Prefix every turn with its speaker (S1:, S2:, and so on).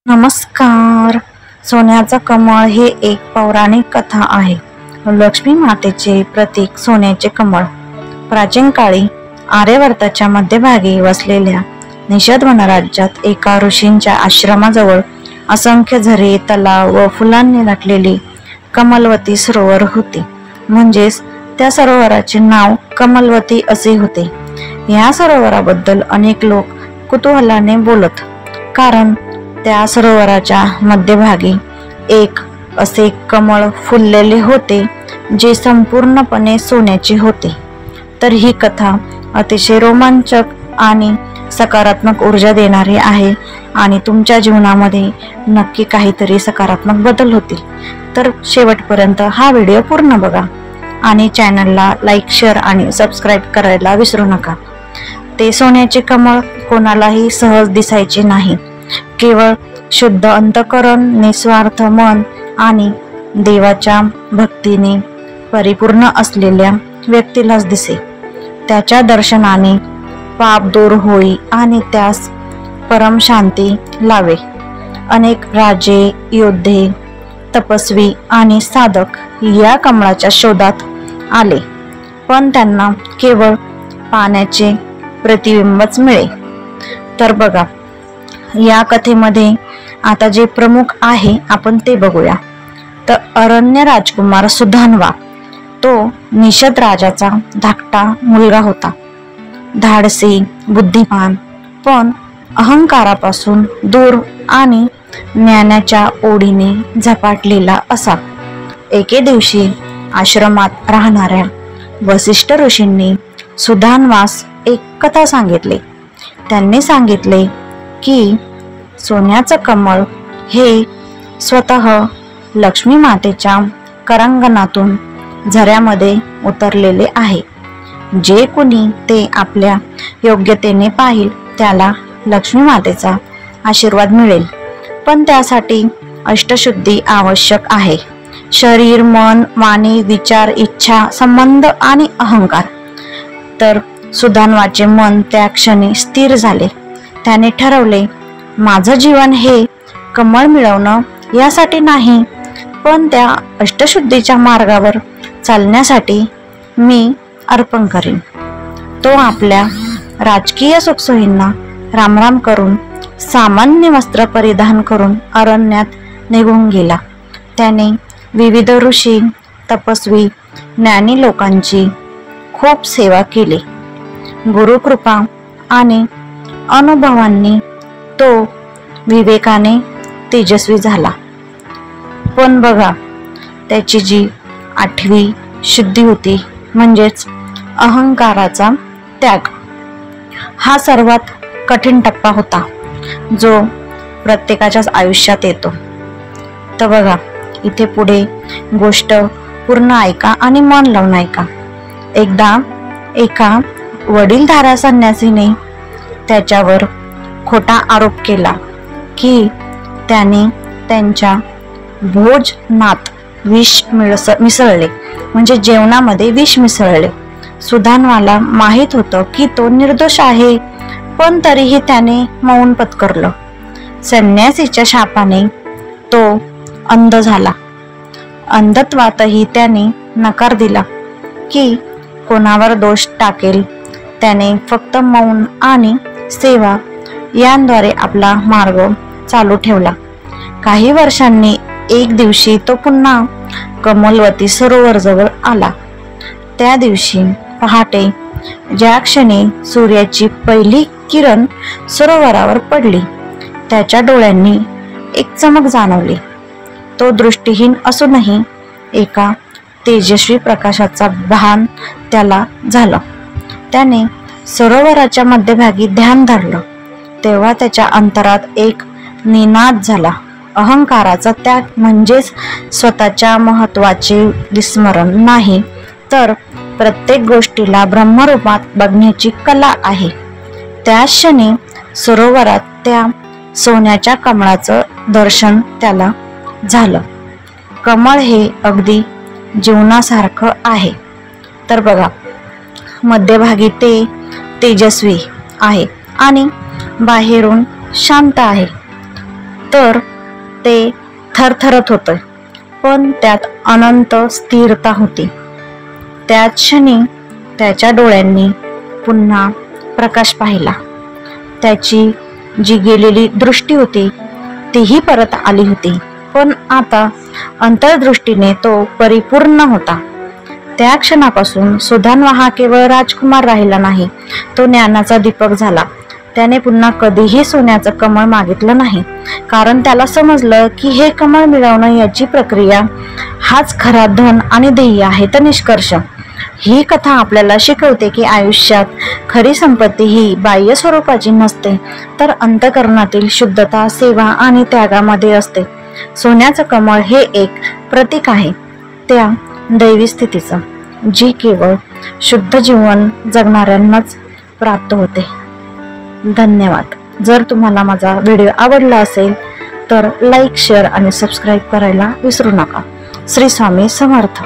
S1: नमस्कार. सोन्याचं कमळ हे एक पौराणिक कथा आहे. लक्ष्मी मातेचे प्रतीक सोन्याचे कमळ प्राचीन काळी आर्यावर्ताच्या मध्यभागी वसलेल्या निषद वनराज्यात एका ऋषींच्या आश्रमाजवळ असंख्य झरे, तलाव व फुलांनी नटलेली कमलवती सरोवर होते. म्हणजेच त्या सरोवराचे नाव कमलवती असे होते. या सरोवराबद्दल अनेक लोक कुतूहलाने बोलत, कारण त्या सरोवराच्या मध्यभागी एक असे कमळ फुललेले होते जे संपूर्णपणे सोन्याचे होते. तर ही कथा अतिशय रोमांचक आणि सकारात्मक ऊर्जा देणारी आहे आणि तुमच्या जीवनामध्ये नक्की काहीतरी सकारात्मक बदल होतील. तर शेवटपर्यंत हा व्हिडिओ पूर्ण बघा आणि चॅनलला लाईक, शेअर आणि सबस्क्राईब करायला विसरू नका. ते सोन्याचे कमळ कोणालाही सहज दिसायचे नाही. केवळ शुद्ध अंतःकरण, निस्वार्थ मन आणि देवाच्या भक्तीने परिपूर्ण असलेल्या व्यक्तीलाच दिसे. त्याच्या दर्शनाने पाप दूर होई आणि त्यास परम शांती लावे. अनेक राजे, योद्धे, तपस्वी आणि साधक या कमळाच्या शोधात आले, पण त्यांना केवळ पाण्याचे प्रतिबिंबच मिळे. तर बघा, या कथेमध्ये आता जे प्रमुख आहे आपण ते बघूया. तर अरण्य राजकुमार सुधान्वा तो निषद राजाचा धाकटा मुलगा होता. धाडसी, बुद्धिमान, पण अहंकारापासून दूर आणि ज्ञानाच्या ओढीने झपाटलेला असा. एके दिवशी आश्रमात राहणाऱ्या वसिष्ठ ऋषींनी सुधान्वास एक कथा सांगितली. त्यांनी सांगितले की सोन्याचं कमळ हे स्वतः लक्ष्मी मातेच्या करांगणातून झऱ्यामध्ये उतरलेले आहे. जे कुणी ते आपल्या योग्यतेने पाहिल त्याला लक्ष्मी मातेचा आशीर्वाद मिळेल, पण त्यासाठी अष्टशुद्धी आवश्यक आहे. शरीर, मन, वाणी, विचार, इच्छा, संबंध आणि अहंकार. तर सुधान्वाचे मन त्या क्षणी स्थिर झाले. त्याने ठरवले, माझं जीवन हे कमळ मिळवणं यासाठी नाही, पण त्या अष्टशुद्धीच्या मार्गावर चालण्यासाठी मी अर्पण करीन. तो आपल्या राजकीय सुखसोयींना रामराम करून सामान्य वस्त्र परिधान करून अरण्यात निघून गेला. त्याने विविध ऋषी, तपस्वी, ज्ञानी लोकांची खूप सेवा केली. गुरुकृपा आणि अनुभवांनी तो विवेकाने तेजस्वी झाला. पण बघा, त्याची जी 8वी शुद्धी होती, म्हणजेच अहंकाराचा त्याग, हा सर्वात कठीण टप्पा होता जो प्रत्येकाच्याच आयुष्यात येतो. तर बघा, इथे पुढे गोष्ट पूर्ण ऐका आणि मन लावून ऐका. एकदा एका वडीलधाऱ्या संन्यासीने त्याच्यावर खोटा आरोप केला की त्याने त्यांच्या भोजनात विष मिसळले, म्हणजे जेवणामध्ये विष मिसळले. सुधान्वाला माहित होतं की तो निर्दोष आहे, पण तरीही त्याने मौन पत्करलं. संन्यासीच्या शापाने तो अंध झाला. अंधत्वातही त्याने नकार दिला की कोणावर दोष टाकेल. त्याने फक्त मौन आणि सेवा यांद्वारे आपला मार्ग चालू ठेवला. काही वर्षांनी एक दिवशी तो पुन्हा कमलवती सरोवर जवळ आला. त्या दिवशी पहाटे ज्या क्षणी सूर्याची पहिली किरण सरोवरावर पडली, त्याच्या डोळ्यांनी एक चमक जाणवली. तो दृष्टीहीन असूनही एका तेजस्वी प्रकाशाचा भान त्याला झालं. त्याने सरोवराच्या मध्यभागी ध्यान धरलं. तेव्हा त्याच्या अंतरात एक निनाद झाला. अहंकाराचा त्याग म्हणजेच स्वतःच्या महत्वाचे विस्मरण नाही, तर प्रत्येक गोष्टीला ब्रह्मरूपात बघण्याची कला आहे. त्या क्षणी सरोवरात त्या सोन्याच्या कमळाचं दर्शन त्याला झालं. कमळ हे अगदी जीवनासारखं आहे. तर बघा, मध्यभागी ते तेजस्वी आहे आणि बाहेरून शांत आहे. तर ते थरथरत होते, पण त्यात अनंत स्थिरता होती. त्याच क्षणी त्याच्या डोळ्यांनी पुन्हा प्रकाश पाहिला. त्याची जी गेलेली दृष्टी होती तीही परत आली होती, पण आता अंतर्दृष्टीने तो परिपूर्ण होता. त्या क्षणापासून सुधान्वा हा केवळ राजकुमार राहिला नाही, तो ज्ञानाचा दीपक झाला. त्याने पुन्हा कधीही सोन्याचं कमळ मागितलं नाही, कारण त्याला समजलं की हे कमळ मिळवणं याची प्रक्रिया हाच खरा धन आणि ध्येय आहे. तर निष्कर्ष, ही कथा आपल्याला शिकवते की आयुष्यात खरी संपत्ती ही बाह्य स्वरूपाची नसते, तर अंतःकरणातील शुद्धता, सेवा आणि त्यागामध्ये असते. सोन्याचं कमळ हे एक प्रतीक आहे त्या दैवी स्थितीचं, जी केवळ शुद्ध जीवन जगणाऱ्यांनाच प्राप्त होते. धन्यवाद. जर तुम्हाला माझा व्हिडिओ आवडला असेल तर लाईक, शेअर आणि सबस्क्राईब करायला विसरू नका. श्री स्वामी समर्थ.